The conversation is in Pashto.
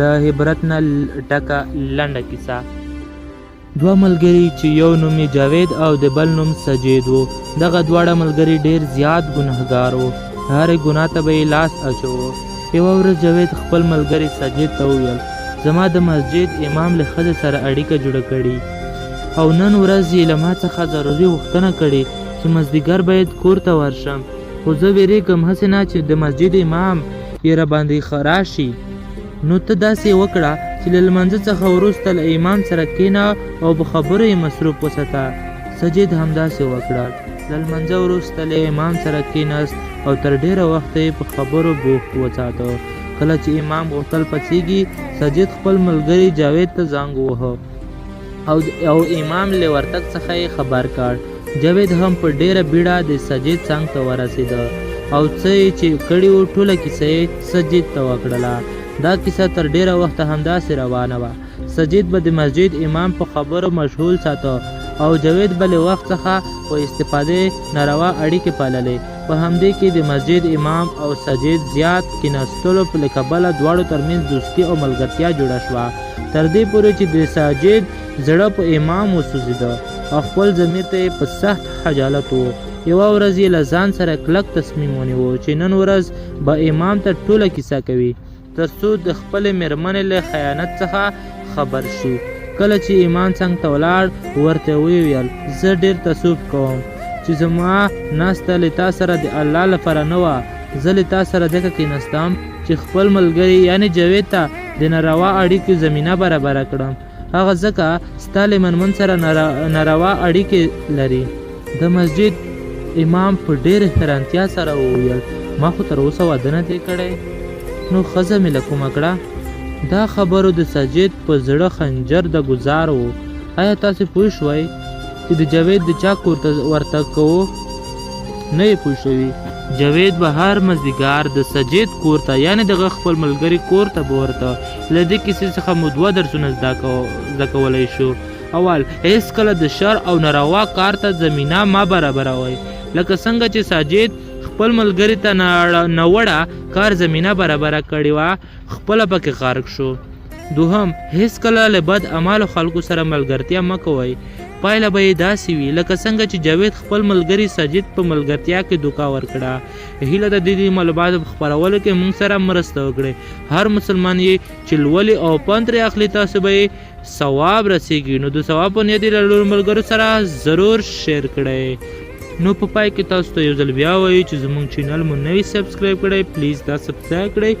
د عبرت نه ډکه لنډه کیسه. دوه ملګري چې یو نوم یې جاوید او د بل نوم سجید و. دغه دواړه ملګري ډېر زیات ګنهګار وو. هرې ګناه ته به یې لاس اچوه. یوه ورځ جاوید خپل ملګري سجید ته وویل زما د مسجد امام له ښځې سره اړیکه جوړه کړې او نن ورځ یې له ما څخه ضروري غوښتنه کړې چې مازدیګر باید کور ته ورشم، خو زه ویرېږم هسې نه چې د مسجد امام یې راباندې راشي. نو ته داسې وکړه چې له لمانځه څخه وروسته له امام سره کښېنه او په خبرو یې مصروف وساته. سجید همداسې وکړل. له لمانځه وروسته له امام سره کښېناست او تر ډېره وخته یې په خبرو بوخت وساته. کله چې امام غوښتل پڅېږي، سجید خپل ملګري جاوید ته زنګ ووهه او امام له ورتګ څخه یې خبر کړ. جاوید هم په ډېره بیړه د سجید څنګ ته ورسېده او څه یې چې کړي وو ټوله کیسه یې سجید ته وکړله. دا کیسه تر ډېره وخته همداسې روانه وه. سجید به د مسجد امام په خبرو مشغول ساته او جاوید به له وخت څخه په استفادې ناروا اړیکې پاللې. په همدې کې د مسجد امام او سجید زیات کېناستلو له کبله دواړو ترمنځ دوستي او ملګرتیا جوړه شوه، تر دې پورې چې د سجید زړه په امام وسوځېده او خپل ضمیر ته یې په سخت خجالت و. یوه ورځ یې له ځان سره کلک تصمیم ونیو چې نن ورځ به امام ته ټوله کیسه کوي تر څو د خپلې مېرمنې له خیانت څخه خبر شي. کله چې امام څنګ ته ولاړ، ورته ویل زه ډېر تاسف کوم چې زما ناسته له تا سره د الله لپاره نه وه. زه له تا سره ځکه کېناستم چې خپل ملګري یعنې جاوید ته د ناروا اړیکو زمینه برابره کړم. هغه ځکه ستا له مېرمن سره ناروا اړیکې لري. د مسجد امام په ډېرې حیرانتیا سره وویل ما خو تر اوسه واده نه دی کړی، نو ښځه مې له کومه کړه؟ دا خبرو د سجید په زړه خنجر د ګزار و. آیا تاسې پوه شوئ چې د جاوید د چا کور ته ورتګ کوو؟ نه یې پوه شوي. جاوید به هر مازدیګر د سجید کور ته یعنې دغه خپل ملګري کور ته به ورته. له دې کیسې څخه مو دوه درسونه زده کولی شو. اول، هېڅکله د شر او ناروا کار ته زمینه مه برابروئ، لکه څنګه چې سجید خپل ملګري ته ناوړه کار زمینه برابره کړې وه، خپله پکې غرق شو. دوهم، هېڅکله له بد اعمالو خلکو سره ملګرتیا مه کوئ، پایله به یې داسې وي لکه څنګه چې جاوید خپل ملګري سجید په ملګرتیا کې دوکه ورکړه. هیله ده د دې معلوماتو په خپرولو کې موږ سره مرسته وکړئ. هر مسلمان یې چې لولي او پند ترې اخلي تاسو به یې ثواب رسیږي، نو د ثواب په نیت یې له نورو ملګرو سره ضرور شیر کړئ. نو په پای کې تاسو ته یو ځل بیا وایو چې زموږ چینل مو نوی سبسکرایب کړئ، پلیز دا سبسکرایب کړئ